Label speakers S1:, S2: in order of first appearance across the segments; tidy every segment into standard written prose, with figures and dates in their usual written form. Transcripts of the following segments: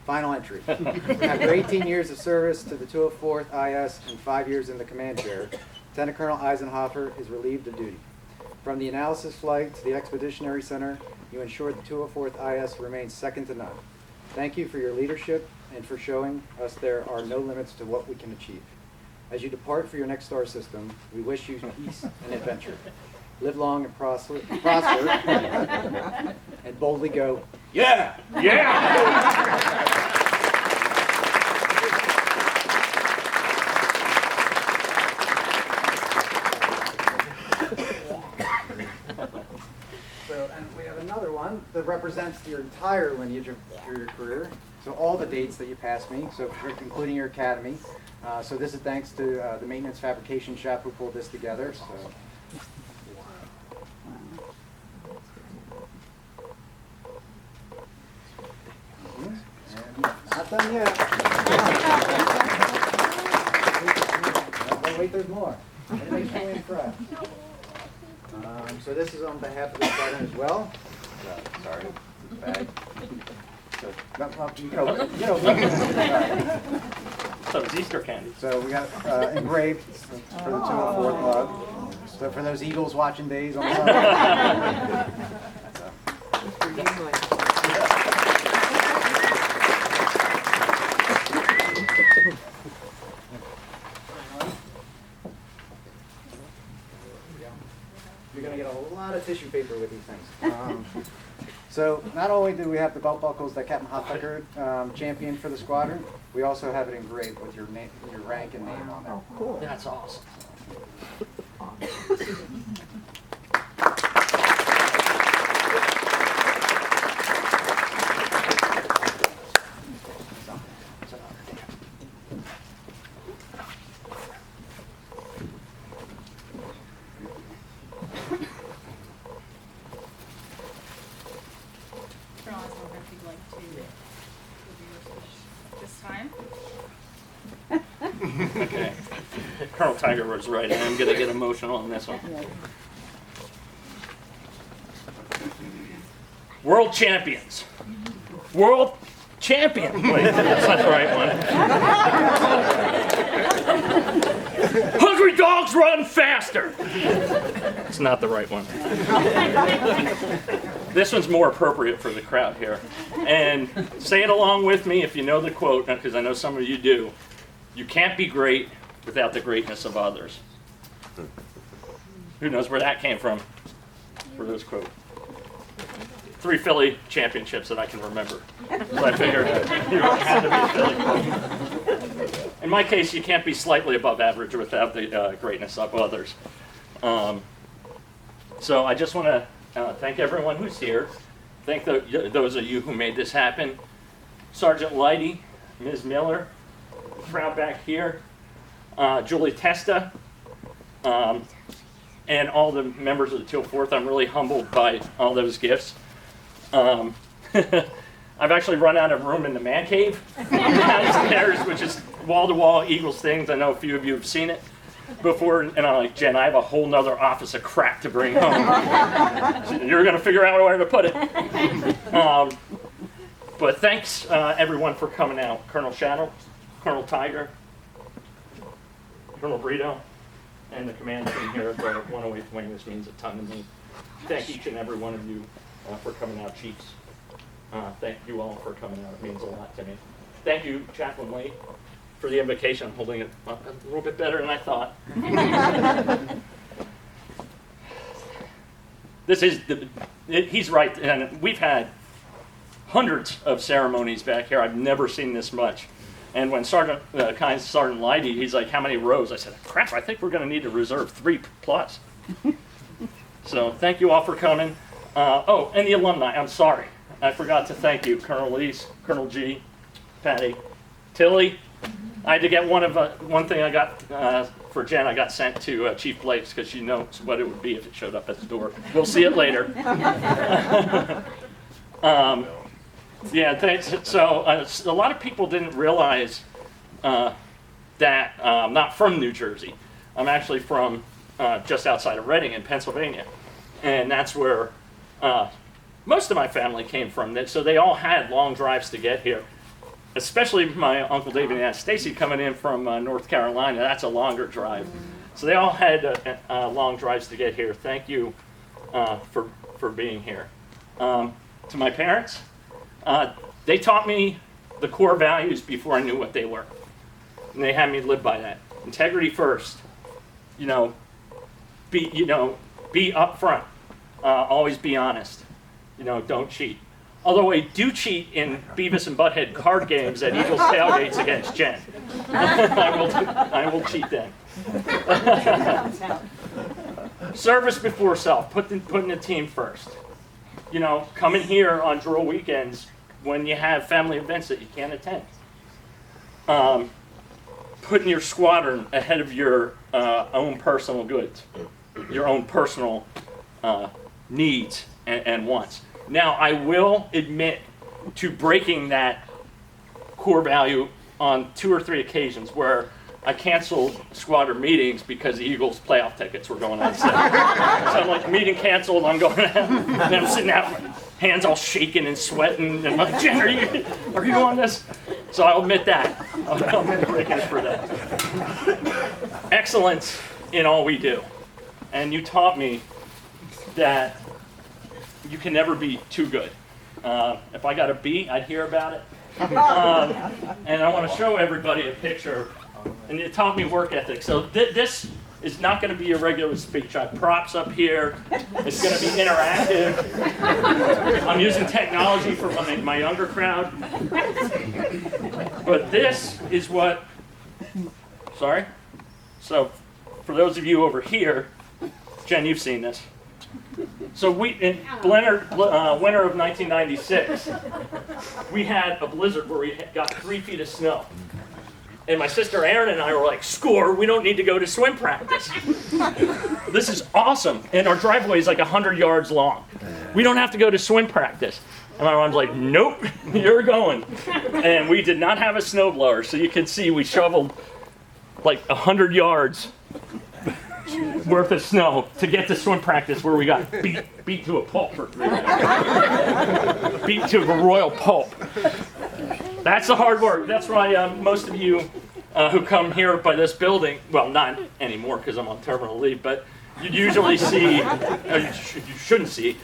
S1: Final entry. After 18 years of service to the 204th IS and 5 years in the command chair, Lieutenant Colonel Eisenhofer is relieved of duty. From the analysis flight to the Expeditionary Center, you ensured the 204th IS remains second to none. Thank you for your leadership and for showing us there are no limits to what we can achieve. As you depart for your next star system, we wish you peace and adventure. Live long and prosper, and boldly go, yeah!
S2: Yeah!
S1: So, and we have another one that represents your entire lineage of your career. So all the dates that you passed me, so including your academy. So this is thanks to the maintenance fabrication shop who pulled this together. So. And not done yet. Wait, there's more. It makes me impressed. So this is on behalf of the squadron as well. Sorry, bag. So,
S2: So it's Easter candy.
S1: So we got engraved for the 204th lug. So for those Eagles watching days on the side. You're going to get a lot of tissue paper with these things. So not only do we have the belt buckles that Captain Hofbecker championed for the squadron, we also have it engraved with your name, your rank and name on there.
S3: Oh, cool.
S2: That's awesome.
S4: Colonel Eisenhower, if you'd like to give your speech this time.
S2: Okay. Colonel Tiger was right. I'm going to get emotional on this one. World champions. World champion. Wait, that's not the right one. Hungry dogs run faster. It's not the right one. This one's more appropriate for the crowd here. And say it along with me if you know the quote, because I know some of you do. You can't be great without the greatness of others. Who knows where that came from for this quote? 3 Philly championships that I can remember. So I figured you had to be Philly. In my case, you can't be slightly above average without the greatness of others. So I just want to thank everyone who's here. Thank those of you who made this happen. Sergeant Leidy, Ms. Miller, crowd back here, Julie Testa, and all the members of the 204th. I'm really humbled by all those gifts. I've actually run out of room in the man cave downstairs, which is wall-to-wall Eagles things. I know a few of you have seen it before, and I'm like, Jen, I have a whole nother office of crap to bring home. So you're going to figure out where to put it. But thanks, everyone, for coming out. Colonel Shadow, Colonel Tiger, Colonel Brito, and the command team here at the 108th Wing. This means a ton to me. Thank each and every one of you for coming out, Chiefs. Thank you all for coming out. It means a lot to me. Thank you, Chaplain Lee, for the invocation. I'm holding it a little bit better than I thought. He's right, and we've had hundreds of ceremonies back here. I've never seen this much. And when Sergeant Leidy, he's like, how many rows? I said, crap, I think we're going to need to reserve 3 plus. So thank you all for coming. Oh, and the alumni, I'm sorry. I forgot to thank you, Colonel Lees, Colonel G, Patty, Tilly. I had to get one thing I got for Jen. I got sent to Chief Blake's because she knows what it would be if it showed up at the door. We'll see it later. Yeah, thanks. So a lot of people didn't realize that I'm not from New Jersey. I'm actually from just outside of Reading in Pennsylvania, and that's where most of my family came from. So they all had long drives to get here. especially my Uncle David and Aunt Stacy coming in from North Carolina, that's a longer drive. So they all had long drives to get here. Thank you for being here. To my parents, they taught me the core values before I knew what they were. And they had me live by that. Integrity first. Be upfront. Always be honest. Don't cheat. Although I do cheat in Beavis and Butthead card games at Eagles tailgates against Jen. I will cheat then. Service before self, putting the team first. Coming here on drill weekends when you have family events that you can't attend. Putting your squadron ahead of your own personal goods, your own personal needs and wants. Now, I will admit to breaking that core value on 2 or 3 occasions where I canceled squadron meetings because the Eagles playoff tickets were going on sale. So I'm like, meeting canceled, I'm going out, and I'm sitting out, my hands all shaking and sweating, and I'm like, Jen, are you on this? So I'll admit that. I'll admit breaking it for that. Excellence in all we do. And you taught me that you can never be too good. If I got a B, I'd hear about it. And I want to show everybody a picture. And it taught me work ethic. So this is not going to be a regular speech. I have props up here. It's going to be interactive. I'm using technology for my younger crowd. But this is what, sorry? So for those of you over here, Jen, you've seen this. So in winter of 1996, we had a blizzard where we got 3 feet of snow. And my sister Erin and I were like, score, we don't need to go to swim practice. This is awesome. And our driveway is like 100 yards long. We don't have to go to swim practice. And my mom's like, nope, you're going. And we did not have a snowblower. So you can see we shoveled like 100 yards worth of snow to get to swim practice where we got beat to a pulp for 3 minutes. Beat to a royal pulp. That's the hard work. That's why most of you who come here by this building, well, not anymore because I'm on terminal leave, but you usually see, you shouldn't see,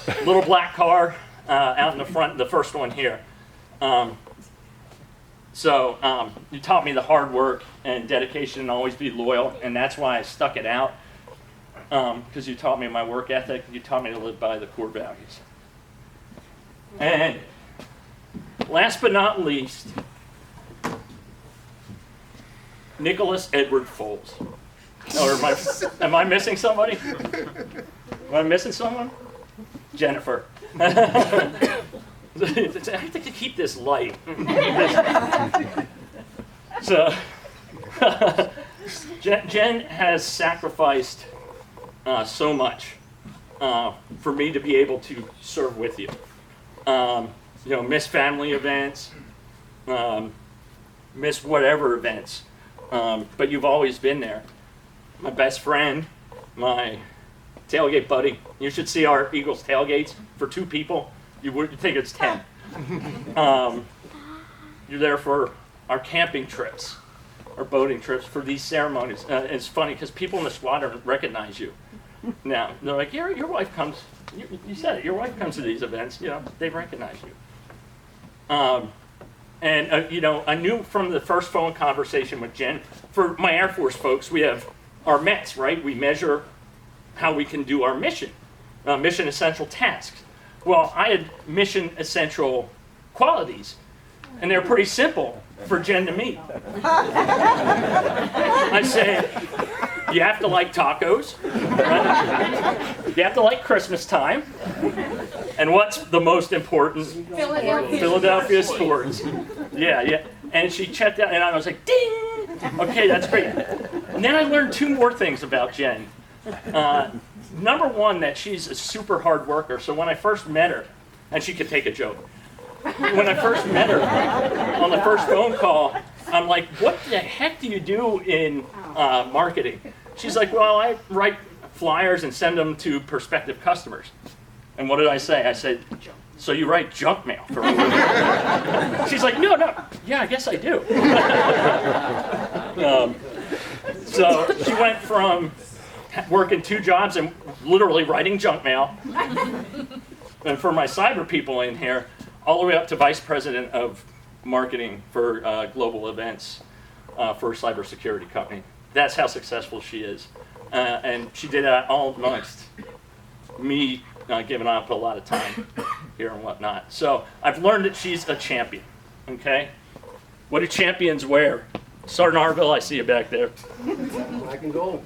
S2: a little black car out in the front, the first one here. So you taught me the hard work and dedication and always be loyal, and that's why I stuck it out, because you taught me my work ethic, you taught me to live by the core values. And last but not least, Nicholas Edward Foles. Or am I missing somebody? Am I missing someone? Jennifer. I have to keep this light. So, Jen has sacrificed so much for me to be able to serve with you. Miss family events, miss whatever events, but you've always been there. My best friend, my tailgate buddy. You should see our Eagles tailgates for 2 people. You would think it's 10. You're there for our camping trips, our boating trips, for these ceremonies. It's funny because people in the squadron recognize you. Now, they're like, your wife comes, you said it, your wife comes to these events, they recognize you. I knew from the first phone conversation with Jen, for my Air Force folks, we have our METs, right? We measure how we can do our mission essential tasks. Well, I had mission essential qualities, and they're pretty simple for Jen to meet. I said, you have to like tacos, right? You have to like Christmas time, and what's the most important? Philadelphia sports. Yeah. And she checked out, and I was like, ding! Okay, that's great. And then I learned 2 more things about Jen. Number one, that she's a super hard worker. So when I first met her, and she could take a joke. When I first met her on the first phone call, I'm like, what the heck do you do in marketing? She's like, well, I write flyers and send them to prospective customers. And what did I say? I said, so you write junk mail for a living? She's like, no, yeah, I guess I do. So she went from working 2 jobs and literally writing junk mail, and for my cyber people in here, all the way up to vice president of marketing for global events for a cybersecurity company. That's how successful she is. And she did that all amongst me giving up a lot of time here and whatnot. So I've learned that she's a champion, okay? What do champions wear? Sergeant Harville, I see you back there.
S1: Black and gold.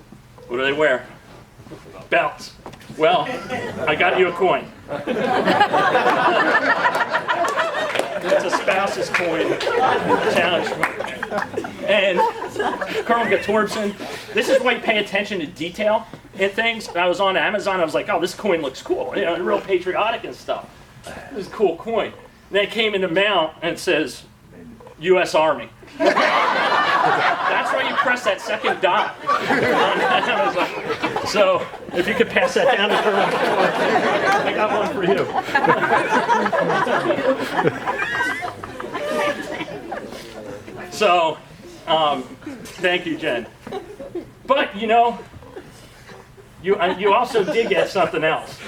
S2: What do they wear? Belts. Well, I got you a coin. It's a spouse's coin. Challenge. And Colonel Gatorbson, this is why you pay attention to detail in things. I was on Amazon, I was like, oh, this coin looks cool. You know, real patriotic and stuff. This is a cool coin. And then it came in the mail and it says, U.S. Army. That's why you press that second dot on Amazon. So if you could pass that down to Colonel, I got one for you. So, thank you, Jen. But you know, you also did get something else.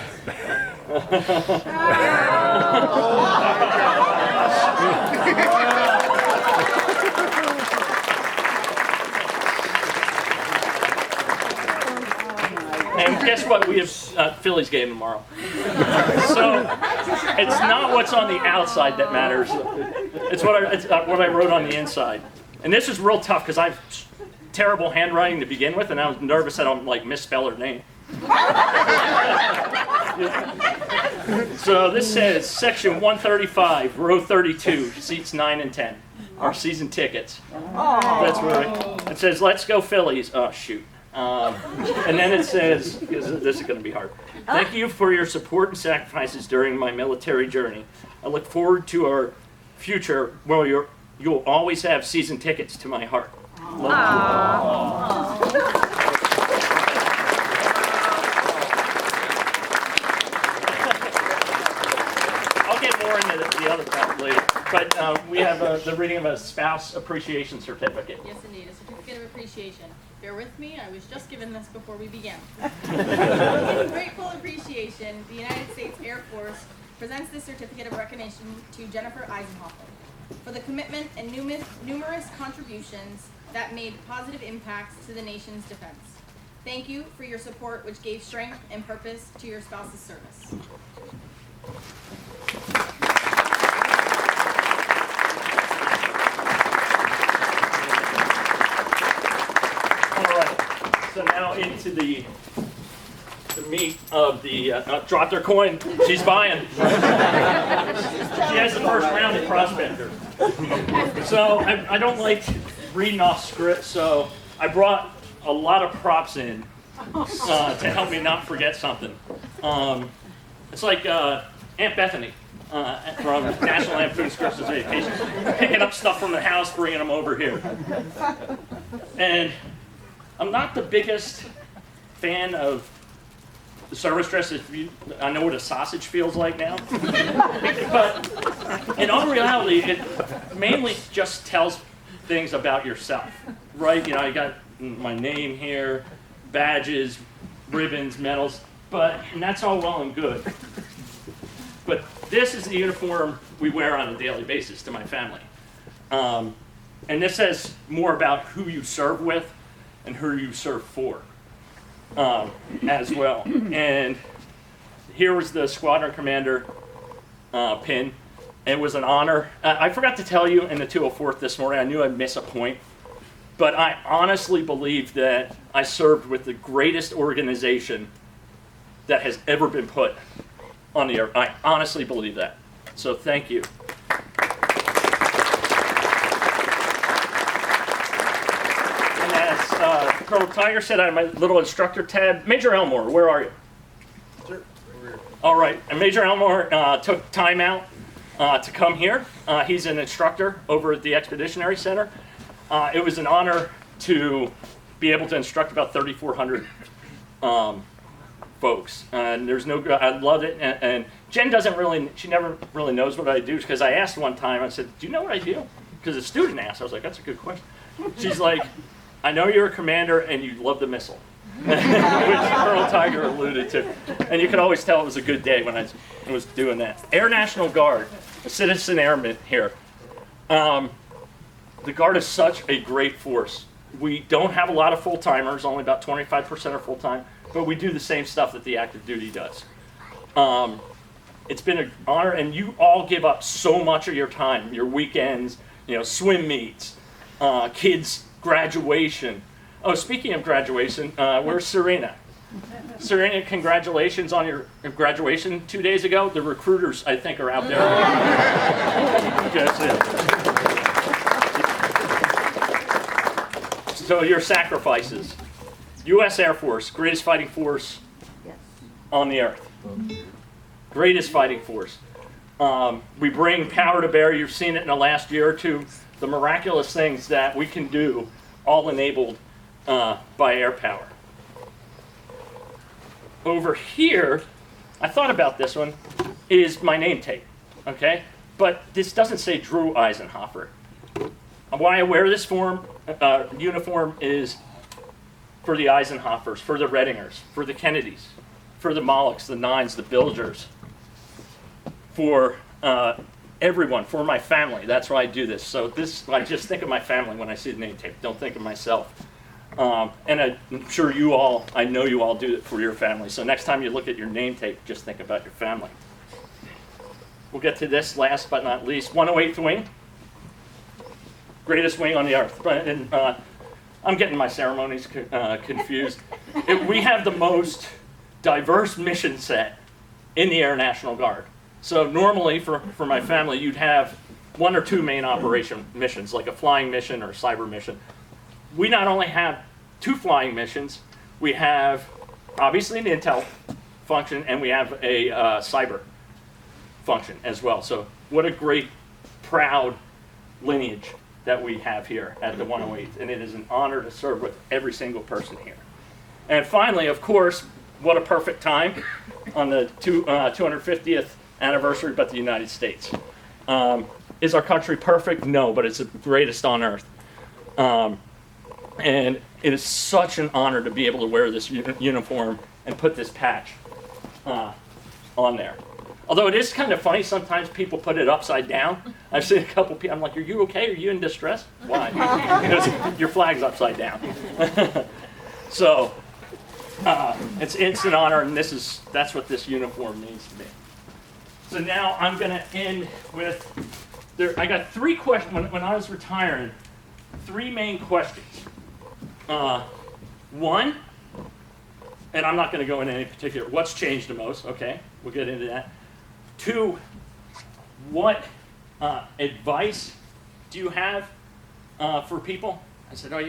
S2: And guess what? We have Phillies game tomorrow. So it's not what's on the outside that matters. It's what I wrote on the inside. And this is real tough because I have terrible handwriting to begin with, and I was nervous that I'll like misspell her name. So this says section 135, row 32, seats 9 and 10. Our season tickets. That's right. It says, "Let's go Phillies." Oh shoot. And then it says, this is going to be hard. Thank you for your support and sacrifices during my military journey. I look forward to our future where you'll always have season tickets to my heart. I'll get more into the other part later. But we have the reading of a spouse appreciation certificate.
S4: Yes, indeed, a certificate of appreciation. Bear with me, I was just given this before we began. In grateful appreciation, the United States Air Force presents this certificate of recognition to Jennifer Eisenhofer for the commitment and numerous contributions that made positive impacts to the nation's defense. Thank you for your support, which gave strength and purpose to your spouse's service. So now into the meat of the, dropped her coin, she's buying. She has the first round at Prospector. So I don't like reading off script, so I brought a lot of props in to help me not forget something. It's like Aunt Bethany from National Lampoon's Christmas Vacation, picking up stuff from the house, bringing them over here. And I'm not the biggest fan of the service dress. I know what a sausage feels like now. But in all reality, it mainly just tells things about yourself, right? You know, I got my name here, badges, ribbons, medals, and that's all well and good. But this is the uniform we wear on a daily basis to my family. And this says more about who you serve with and who you serve for as well. And here was the squadron commander pin. It was an honor. I forgot to tell you in the 204th this morning, I knew I'd miss a point, but I honestly believe that I served with the greatest organization that has ever been put on the earth. I honestly believe that. So thank you. Colonel Tiger said I have my little instructor tab. Major Elmore, where are you?
S1: Sir.
S2: All right, and Major Elmore took time out to come here. He's an instructor over at the Expeditionary Center. It was an honor to be able to instruct about 3,400 folks. And I loved it, and Jen she never really knows what I do, because I asked one time, I said, do you know what I do? Because a student asked. I was like, that's a good question. She's like, I know you're a commander and you love the missile, which Colonel Tiger alluded to. And you could always tell it was a good day when I was doing that. Air National Guard, a citizen airman here. The Guard is such a great force. We don't have a lot of full-timers, only about 25% are full-time, but we do the same stuff that the active duty does. It's been an honor, and you all give up so much of your time, your weekends, swim meets, kids' graduation. Oh, speaking of graduation, where's Serena? Serena, congratulations on your graduation 2 days ago. The recruiters, I think, are out there. That's it. So your sacrifices. U.S. Air Force, greatest fighting force on the earth. Greatest fighting force. We bring power to bear. You've seen it in the last year or two. The miraculous things that we can do, all enabled by air power. Over here, I thought about this one, is my name tape, okay? But this doesn't say Drew Eisenhower. Why I wear this uniform is for the Eisenhowers, for the Reddingers, for the Kennedys, for the Mollocks, the Nines, the Bilgers, for everyone, for my family. That's why I do this. So I just think of my family when I see the name tape. Don't think of myself. And I'm sure I know you all do it for your family. So next time you look at your name tape, just think about your family. We'll get to this last but not least. 108th Wing. Greatest wing on the earth. And I'm getting my ceremonies confused. We have the most diverse mission set in the Air National Guard. So normally for my family, you'd have 1 or 2 main operation missions, like a flying mission or a cyber mission. We not only have 2 flying missions, we have obviously an intel function, and we have a cyber function as well. So what a great, proud lineage that we have here at the 108th, and it is an honor to serve with every single person here. And finally, of course, what a perfect time on the 250th anniversary, but the United States. Is our country perfect? No, but it's the greatest on earth. And it is such an honor to be able to wear this uniform and put this patch on there. Although it is kind of funny, sometimes people put it upside down. I've seen a couple people, I'm like, are you okay? Are you in distress? Why? Because your flag's upside down. So it's an honor, and that's what this uniform means to me. So now I'm going to end with, I got 3 questions. When I was retiring, 3 main questions. 1, and I'm not going to go into any particular, what's changed the most? Okay, we'll get into that. 2, what advice do you have for people? I said, oh yeah.